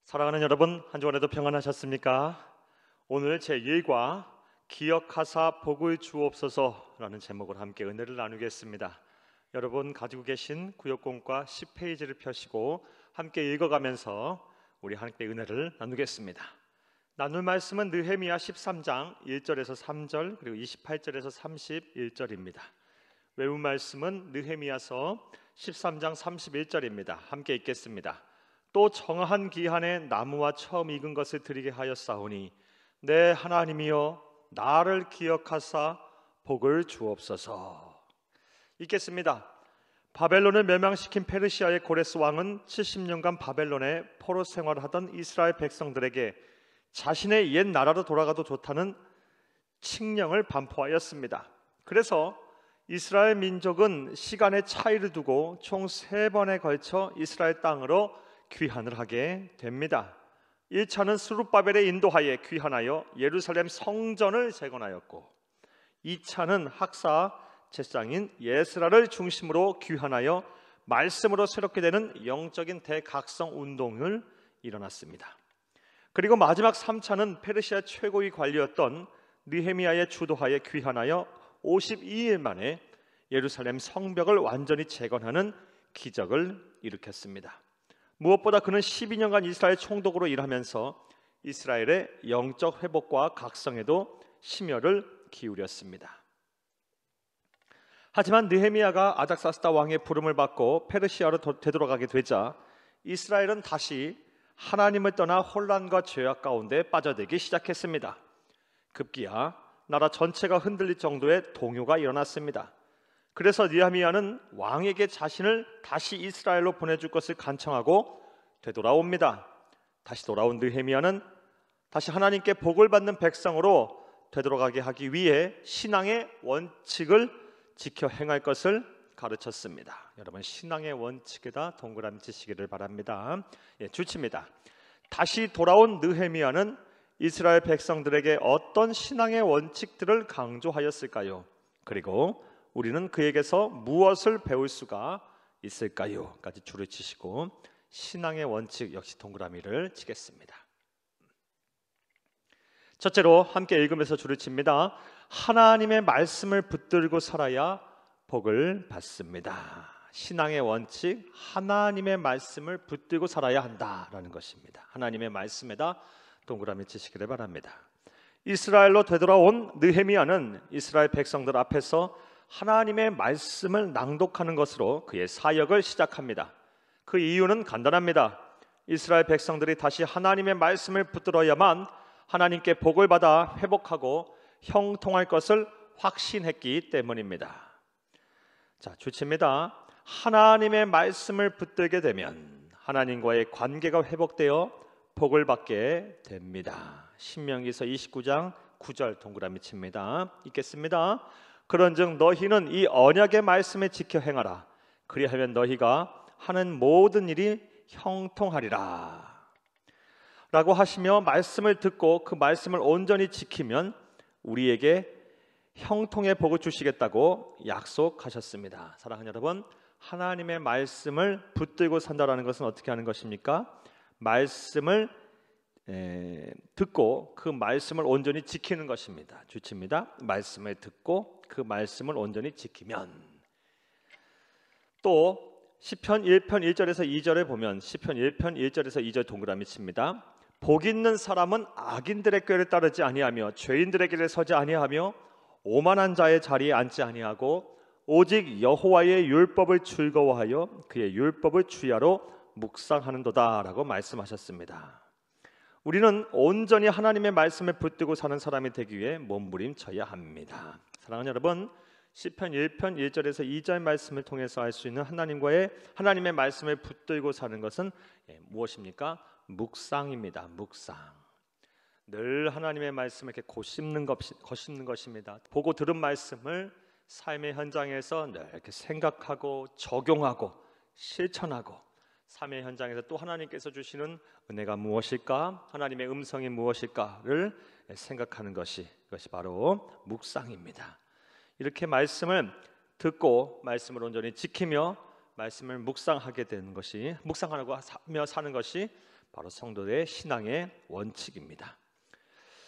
사랑하는 여러분, 한 주간에도 평안하셨습니까? 오늘 제1과 기억하사 복을 주옵소서라는 제목으로 함께 은혜를 나누겠습니다. 여러분 가지고 계신 구역공과 10페이지를 펴시고 함께 읽어가면서 우리 함께 은혜를 나누겠습니다. 나눌 말씀은 느헤미야 13장 1절에서 3절 그리고 28절에서 31절입니다. 외운 말씀은 느헤미야서 13장 31절입니다. 함께 읽겠습니다. 또 정한 기한에 나무와 처음 익은 것을 드리게 하였사오니 내 하나님이여 나를 기억하사 복을 주옵소서. 읽겠습니다. 바벨론을 멸망시킨 페르시아의 고레스 왕은 70년간 바벨론에 포로 생활하던 이스라엘 백성들에게 자신의 옛 나라로 돌아가도 좋다는 칙령을 반포하였습니다. 그래서 이스라엘 민족은 시간의 차이를 두고 총 3번에 걸쳐 이스라엘 땅으로 귀환을 하게 됩니다. 1차는 스룹바벨의 인도하에 귀환하여 예루살렘 성전을 재건하였고, 2차는 학사 제사장인 예스라를 중심으로 귀환하여 말씀으로 새롭게 되는 영적인 대각성 운동을 일어났습니다. 그리고 마지막 3차는 페르시아 최고위 관리였던 느헤미야의 주도하에 귀환하여 52일 만에 예루살렘 성벽을 완전히 재건하는 기적을 일으켰습니다. 무엇보다 그는 12년간 이스라엘 총독으로 일하면서 이스라엘의 영적 회복과 각성에도 심혈을 기울였습니다. 하지만 느헤미야가 아닥사스다 왕의 부름을 받고 페르시아로 되돌아가게 되자 이스라엘은 다시 하나님을 떠나 혼란과 죄악 가운데 빠져들기 시작했습니다. 급기야 나라 전체가 흔들릴 정도의 동요가 일어났습니다. 그래서 느헤미야는 왕에게 자신을 다시 이스라엘로 보내줄 것을 간청하고 되돌아옵니다. 다시 돌아온 느헤미야는 다시 하나님께 복을 받는 백성으로 되돌아가게 하기 위해 신앙의 원칙을 지켜 행할 것을 가르쳤습니다. 여러분 신앙의 원칙에다 동그라미 치시기를 바랍니다. 주치입니다. 다시 돌아온 느헤미야는 이스라엘 백성들에게 어떤 신앙의 원칙들을 강조하였을까요? 그리고 우리는 그에게서 무엇을 배울 수가 있을까요? 까지 줄을 치시고 신앙의 원칙 역시 동그라미를 치겠습니다. 첫째로 함께 읽으면서 줄을 칩니다. 하나님의 말씀을 붙들고 살아야 복을 받습니다. 신앙의 원칙, 하나님의 말씀을 붙들고 살아야 한다라는 것입니다. 하나님의 말씀에다 동그라미 치시기를 바랍니다. 이스라엘로 되돌아온 느헤미야는 이스라엘 백성들 앞에서 하나님의 말씀을 낭독하는 것으로 그의 사역을 시작합니다. 그 이유는 간단합니다. 이스라엘 백성들이 다시 하나님의 말씀을 붙들어야만 하나님께 복을 받아 회복하고 형통할 것을 확신했기 때문입니다. 자, 주치입니다. 하나님의 말씀을 붙들게 되면 하나님과의 관계가 회복되어 복을 받게 됩니다. 신명기서 29장 9절 동그라미 칩니다. 읽겠습니다. 그런즉 너희는 이 언약의 말씀에 지켜 행하라. 그리하면 너희가 하는 모든 일이 형통하리라 라고 하시며 말씀을 듣고 그 말씀을 온전히 지키면 우리에게 형통의 복을 주시겠다고 약속하셨습니다. 사랑하는 여러분, 하나님의 말씀을 붙들고 산다라는 것은 어떻게 하는 것입니까? 말씀을 듣고 그 말씀을 온전히 지키는 것입니다. 주치입니다. 말씀을 듣고 그 말씀을 온전히 지키면. 또 시편 1편 1절에서 2절에 보면 시편 1편 1절에서 2절 동그라미 칩니다. 복 있는 사람은 악인들의 꾀를 따르지 아니하며 죄인들의 길에 서지 아니하며 오만한 자의 자리에 앉지 아니하고 오직 여호와의 율법을 즐거워하여 그의 율법을 주야로 묵상하는도다 라고 말씀하셨습니다. 우리는 온전히 하나님의 말씀을 붙들고 사는 사람이 되기 위해 몸부림쳐야 합니다. 사랑하는 여러분, 시편 1편 1절에서 2절 말씀을 통해서 알 수 있는 하나님의 말씀을 붙들고 사는 것은 무엇입니까? 묵상입니다. 묵상. 늘 하나님의 말씀을 이렇게 곱씹는 것입니다. 보고 들은 말씀을 삶의 현장에서 늘 이렇게 생각하고 적용하고 실천하고 삶의 현장에서 또 하나님께서 주시는 은혜가 무엇일까? 하나님의 음성이 무엇일까를 생각하는 것이 바로 묵상입니다. 이렇게 말씀을 듣고 말씀을 온전히 지키며 말씀을 묵상하게 되는 것이 묵상하며 사는 것이 바로 성도의 신앙의 원칙입니다.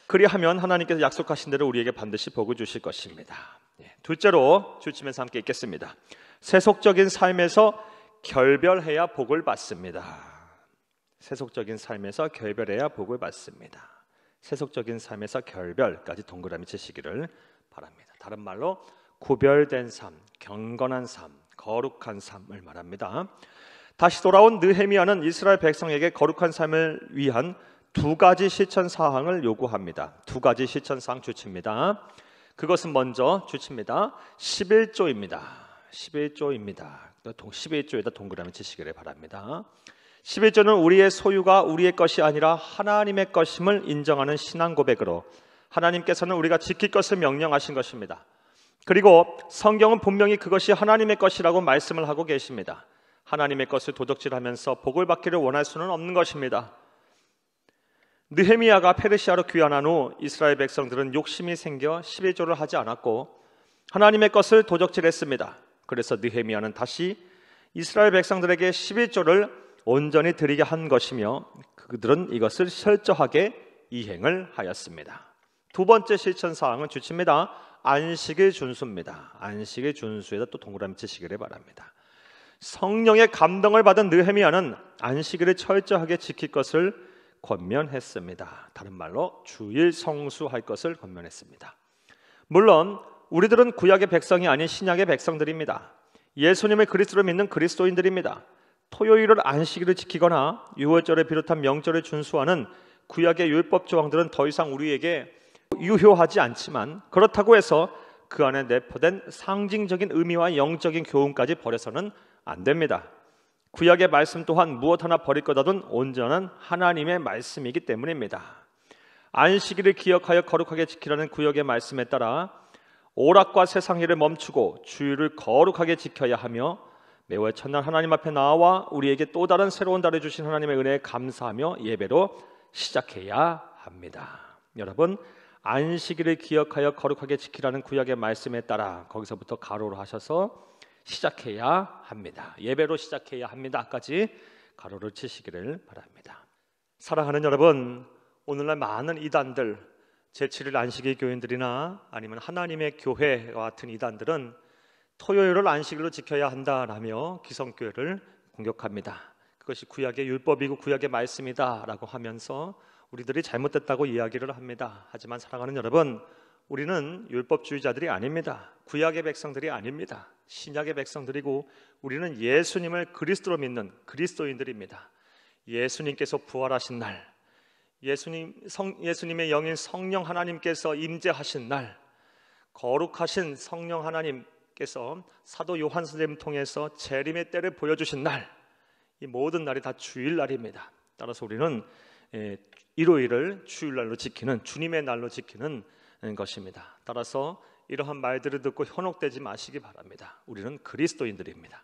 그리하면 하나님께서 약속하신 대로 우리에게 반드시 복을 주실 것입니다. 둘째로 주치면서 함께 읽겠습니다. 세속적인 삶에서 결별해야 복을 받습니다. 세속적인 삶에서 결별해야 복을 받습니다. 세속적인 삶에서 결별까지 동그라미 치시기를 바랍니다. 다른 말로 구별된 삶, 경건한 삶, 거룩한 삶을 말합니다. 다시 돌아온 느헤미야는 이스라엘 백성에게 거룩한 삶을 위한 두 가지 실천 사항을 요구합니다. 두 가지 실천 사항 주칩니다. 그것은 먼저 주칩니다. 11조입니다. 11조입니다. 11조에다 동그라미 치시기를 바랍니다. 11조는 우리의 소유가 우리의 것이 아니라 하나님의 것임을 인정하는 신앙 고백으로 하나님께서는 우리가 지킬 것을 명령하신 것입니다. 그리고 성경은 분명히 그것이 하나님의 것이라고 말씀을 하고 계십니다. 하나님의 것을 도적질하면서 복을 받기를 원할 수는 없는 것입니다. 느헤미야가 페르시아로 귀환한 후 이스라엘 백성들은 욕심이 생겨 11조를 하지 않았고 하나님의 것을 도적질했습니다. 그래서 느헤미야는 다시 이스라엘 백성들에게 11조를 온전히 드리게 한 것이며 그들은 이것을 철저하게 이행을 하였습니다. 두 번째 실천 사항은 주칩니다. 안식일 준수입니다. 안식일 준수에다 또 동그라미 치시기를 바랍니다. 성령의 감동을 받은 느헤미야는 안식일을 철저하게 지킬 것을 권면했습니다. 다른 말로 주일 성수할 것을 권면했습니다. 물론 우리들은 구약의 백성이 아닌 신약의 백성들입니다. 예수님을 그리스도로 믿는 그리스도인들입니다. 토요일을 안식일을 지키거나 유월절을 비롯한 명절을 준수하는 구약의 율법 조항들은 더 이상 우리에게 유효하지 않지만 그렇다고 해서 그 안에 내포된 상징적인 의미와 영적인 교훈까지 버려서는 안 됩니다. 구약의 말씀 또한 무엇 하나 버릴 것 없는 온전한 하나님의 말씀이기 때문입니다. 안식일을 기억하여 거룩하게 지키라는 구약의 말씀에 따라 오락과 세상 일을 멈추고 주일을 거룩하게 지켜야 하며 매월 첫날 하나님 앞에 나와 우리에게 또 다른 새로운 달을 주신 하나님의 은혜에 감사하며 예배로 시작해야 합니다. 여러분, 안식일을 기억하여 거룩하게 지키라는 구약의 말씀에 따라 거기서부터 가로로 하셔서 시작해야 합니다. 예배로 시작해야 합니다까지 가로를 치시기를 바랍니다. 사랑하는 여러분, 오늘날 많은 이단들, 제7일 안식일 교인들이나 아니면 하나님의 교회와 같은 이단들은 토요일을 안식일로 지켜야 한다라며 기성교회를 공격합니다. 그것이 구약의 율법이고 구약의 말씀이다라고 하면서 우리들이 잘못됐다고 이야기를 합니다. 하지만 사랑하는 여러분, 우리는 율법주의자들이 아닙니다. 구약의 백성들이 아닙니다. 신약의 백성들이고 우리는 예수님을 그리스도로 믿는 그리스도인들입니다. 예수님께서 부활하신 날, 예수님의 영인 성령 하나님께서 임재하신 날, 거룩하신 성령 하나님께서 사도 요한 선생님을 통해서 재림의 때를 보여주신 날, 이 모든 날이 다 주일날입니다. 따라서 우리는 일요일을 주일날로 지키는, 주님의 날로 지키는 것입니다. 따라서 이러한 말들을 듣고 현혹되지 마시기 바랍니다. 우리는 그리스도인들입니다.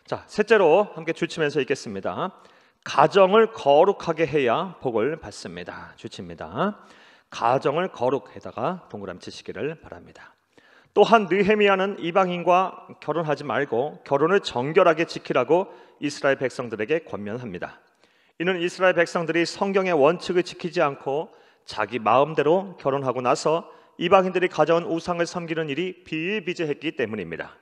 자, 셋째로 함께 주치면서 읽겠습니다. 가정을 거룩하게 해야 복을 받습니다. 주치입니다. 가정을 거룩에다가 동그라미 치시기를 바랍니다. 또한 느헤미야는 이방인과 결혼하지 말고 결혼을 정결하게 지키라고 이스라엘 백성들에게 권면합니다. 이는 이스라엘 백성들이 성경의 원칙을 지키지 않고 자기 마음대로 결혼하고 나서 이방인들이 가져온 우상을 섬기는 일이 비일비재했기 때문입니다.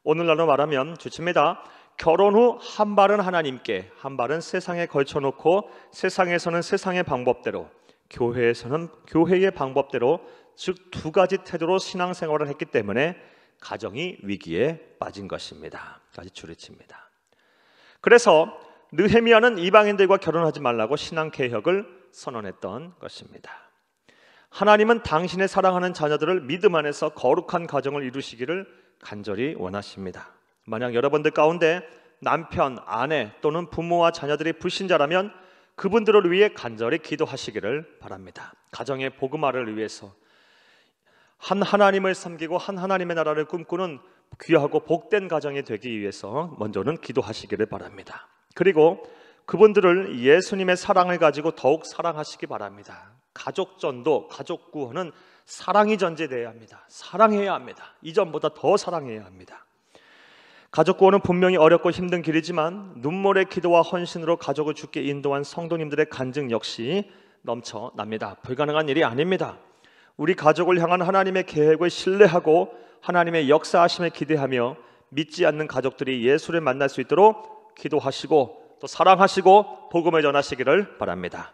오늘날로 말하면 주칩니다. 결혼 후 한 발은 하나님께, 한 발은 세상에 걸쳐놓고 세상에서는 세상의 방법대로, 교회에서는 교회의 방법대로, 즉 두 가지 태도로 신앙생활을 했기 때문에 가정이 위기에 빠진 것입니다. 까지 줄을 칩니다. 그래서 느헤미야는 이방인들과 결혼하지 말라고 신앙개혁을 선언했던 것입니다. 하나님은 당신의 사랑하는 자녀들을 믿음 안에서 거룩한 가정을 이루시기를 간절히 원하십니다. 만약 여러분들 가운데 남편, 아내 또는 부모와 자녀들이 불신자라면 그분들을 위해 간절히 기도하시기를 바랍니다. 가정의 복음화를 위해서 한 하나님을 섬기고 한 하나님의 나라를 꿈꾸는 귀하고 복된 가정이 되기 위해서 먼저는 기도하시기를 바랍니다. 그리고 그분들을 예수님의 사랑을 가지고 더욱 사랑하시기 바랍니다. 가족전도, 가족 구원은 사랑이 전제되어야 합니다. 사랑해야 합니다. 이전보다 더 사랑해야 합니다. 가족 구원은 분명히 어렵고 힘든 길이지만 눈물의 기도와 헌신으로 가족을 주께 인도한 성도님들의 간증 역시 넘쳐납니다. 불가능한 일이 아닙니다. 우리 가족을 향한 하나님의 계획을 신뢰하고 하나님의 역사하심을 기대하며 믿지 않는 가족들이 예수를 만날 수 있도록 기도하시고 또 사랑하시고 복음을 전하시기를 바랍니다.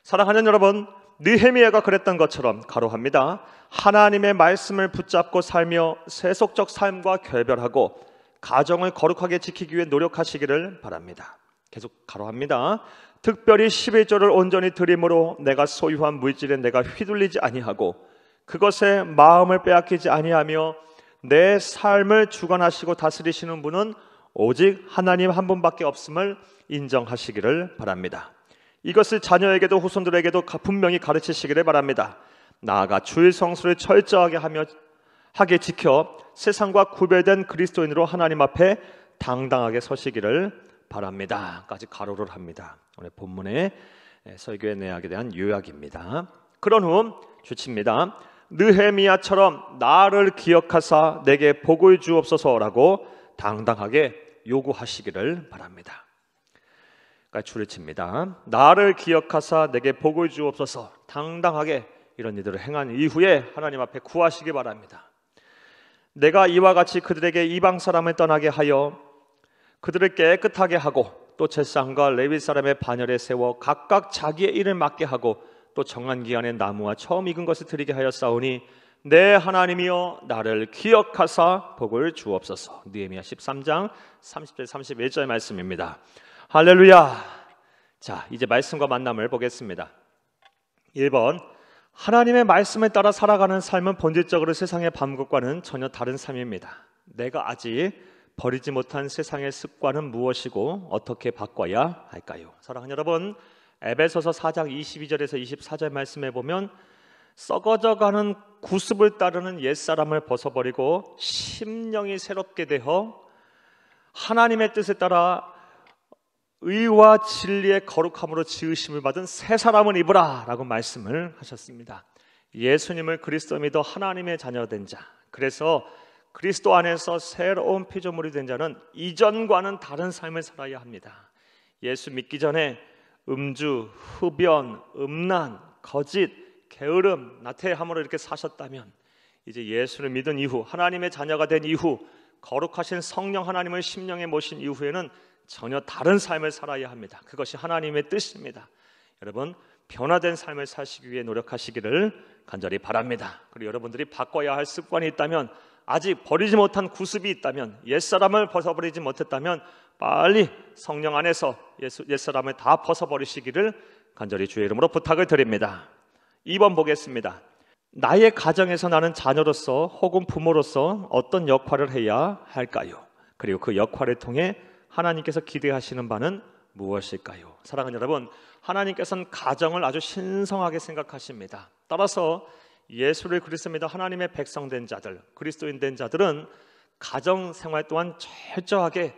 사랑하는 여러분, 느헤미야가 그랬던 것처럼 가로합니다. 하나님의 말씀을 붙잡고 살며 세속적 삶과 결별하고 가정을 거룩하게 지키기 위해 노력하시기를 바랍니다. 계속 가로합니다. 특별히 11조를 온전히 드림으로 내가 소유한 물질에 내가 휘둘리지 아니하고 그것에 마음을 빼앗기지 아니하며 내 삶을 주관하시고 다스리시는 분은 오직 하나님 한 분밖에 없음을 인정하시기를 바랍니다. 이것을 자녀에게도 후손들에게도 분명히 가르치시기를 바랍니다. 나아가 주의 성수를 철저하게 하게 지켜 세상과 구별된 그리스도인으로 하나님 앞에 당당하게 서시기를 바랍니다. 까지 가로를 합니다. 오늘 본문의 설교의 내용에 대한 요약입니다. 그런 후 주칩니다. 느헤미야처럼 나를 기억하사 내게 복을 주옵소서라고 당당하게 요구하시기를 바랍니다. 줄을 칩니다. 나를 기억하사 내게 복을 주옵소서. 당당하게 이런 일들을 행한 이후에 하나님 앞에 구하시기 바랍니다. 내가 이와 같이 그들에게 이방 사람을 떠나게 하여 그들을 깨끗하게 하고 또 제사장과 레위 사람의 반열에 세워 각각 자기의 일을 맡게 하고 또 정한 기한에 나무와 처음 익은 것을 드리게 하였사오니 내 하나님이여 나를 기억하사 복을 주옵소서. 느헤미야 13장 30절 31절 말씀입니다. 할렐루야. 자, 이제 말씀과 만남을 보겠습니다. 1번, 하나님의 말씀에 따라 살아가는 삶은 본질적으로 세상의 방법과는 전혀 다른 삶입니다. 내가 아직 버리지 못한 세상의 습관은 무엇이고 어떻게 바꿔야 할까요? 사랑하는 여러분, 에베소서 4장 22절에서 24절 말씀에 보면 썩어져가는 구습을 따르는 옛사람을 벗어버리고 심령이 새롭게 되어 하나님의 뜻에 따라 의와 진리의 거룩함으로 지으심을 받은 새 사람을 입으라 라고 말씀을 하셨습니다. 예수님을 그리스도 믿어 하나님의 자녀된 자, 그래서 그리스도 안에서 새로운 피조물이 된 자는 이전과는 다른 삶을 살아야 합니다. 예수 믿기 전에 음주, 흡연, 음란, 거짓, 게으름, 나태함으로 이렇게 사셨다면 이제 예수를 믿은 이후, 하나님의 자녀가 된 이후, 거룩하신 성령 하나님을 심령에 모신 이후에는 전혀 다른 삶을 살아야 합니다. 그것이 하나님의 뜻입니다. 여러분, 변화된 삶을 사시기 위해 노력하시기를 간절히 바랍니다. 그리고 여러분들이 바꿔야 할 습관이 있다면, 아직 버리지 못한 구습이 있다면, 옛사람을 벗어버리지 못했다면 빨리 성령 안에서 옛사람을 다 벗어버리시기를 간절히 주의 이름으로 부탁을 드립니다. 2번 보겠습니다. 나의 가정에서 나는 자녀로서 혹은 부모로서 어떤 역할을 해야 할까요? 그리고 그 역할을 통해 하나님께서 기대하시는 바는 무엇일까요? 사랑하는 여러분, 하나님께서는 가정을 아주 신성하게 생각하십니다. 따라서 예수를 그리스도 믿어 하나님의 백성된 자들, 그리스도인 된 자들은 가정 생활 또한 철저하게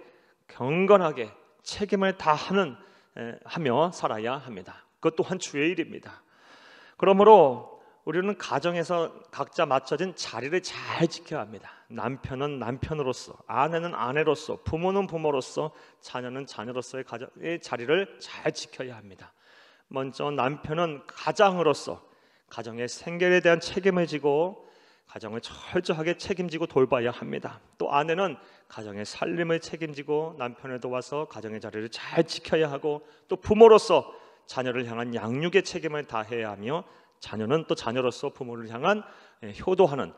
경건하게 책임을 하며 살아야 합니다. 그것 또한 주의 일입니다. 그러므로 우리는 가정에서 각자 맞춰진 자리를 잘 지켜야 합니다. 남편은 남편으로서, 아내는 아내로서, 부모는 부모로서, 자녀는 자녀로서의 가정의 자리를 잘 지켜야 합니다. 먼저 남편은 가장으로서 가정의 생계에 대한 책임을 지고 가정을 철저하게 책임지고 돌봐야 합니다. 또 아내는 가정의 살림을 책임지고 남편을 도와서 가정의 자리를 잘 지켜야 하고, 또 부모로서 자녀를 향한 양육의 책임을 다해야 하며, 자녀는 또 자녀로서 부모를 향한 효도하는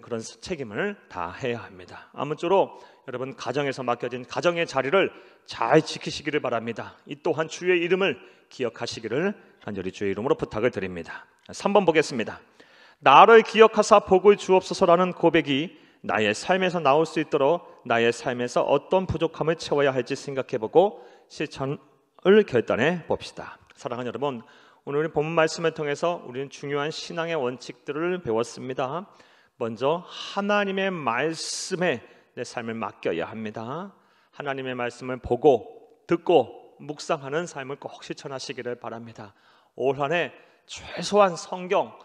그런 책임을 다해야 합니다. 아무쪼록 여러분, 가정에서 맡겨진 가정의 자리를 잘 지키시기를 바랍니다. 이 또한 주의 이름을 기억하시기를 간절히 주의 이름으로 부탁을 드립니다. 3번 보겠습니다. 나를 기억하사 복을 주옵소서라는 고백이 나의 삶에서 나올 수 있도록 나의 삶에서 어떤 부족함을 채워야 할지 생각해보고 실천을 결단해 봅시다. 사랑하는 여러분, 오늘 본문 말씀을 통해서 우리는 중요한 신앙의 원칙들을 배웠습니다. 먼저 하나님의 말씀에 내 삶을 맡겨야 합니다. 하나님의 말씀을 보고 듣고 묵상하는 삶을 꼭 실천하시기를 바랍니다. 올 한 해 최소한 성경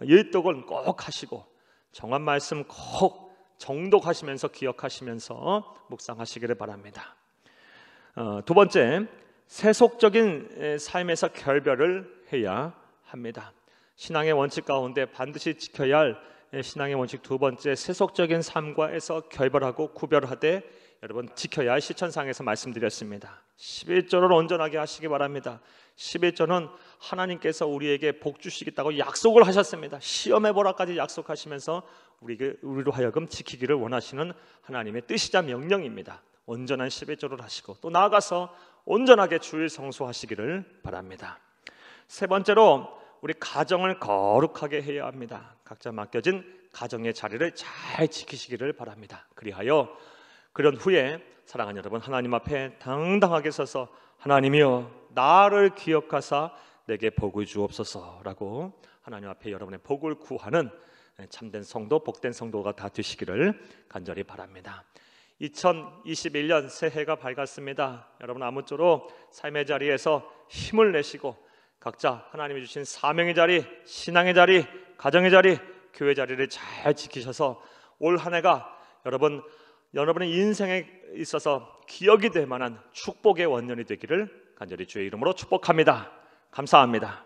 일독은 꼭 하시고 정한 말씀 꼭 정독하시면서 기억하시면서 묵상하시기를 바랍니다. 두 번째, 세속적인 삶에서 결별을 해야 합니다. 신앙의 원칙 가운데 반드시 지켜야 할 신앙의 원칙 두 번째, 세속적인 삶과에서 결별하고 구별하되 여러분 지켜야 할 실천상에서 말씀드렸습니다. 11조를 온전하게 하시기 바랍니다. 11조는 하나님께서 우리에게 복 주시겠다고 약속을 하셨습니다. 시험해 보라까지 약속하시면서 우리로 하여금 지키기를 원하시는 하나님의 뜻이자 명령입니다. 온전한 11조를 하시고 또 나아가서 온전하게 주일 성수하시기를 바랍니다. 세 번째로 우리 가정을 거룩하게 해야 합니다. 각자 맡겨진 가정의 자리를 잘 지키시기를 바랍니다. 그런 후에 사랑하는 여러분, 하나님 앞에 당당하게 서서 하나님이여 나를 기억하사 내게 복을 주옵소서라고 하나님 앞에 여러분의 복을 구하는 참된 성도, 복된 성도가 다 되시기를 간절히 바랍니다. 2021년 새해가 밝았습니다. 여러분 아무쪼록 삶의 자리에서 힘을 내시고 각자 하나님이 주신 사명의 자리, 신앙의 자리, 가정의 자리, 교회 자리를 잘 지키셔서 올 한 해가 여러분의 인생에 있어서 기억이 될 만한 축복의 원년이 되기를 간절히 주의 이름으로 축복합니다. 감사합니다.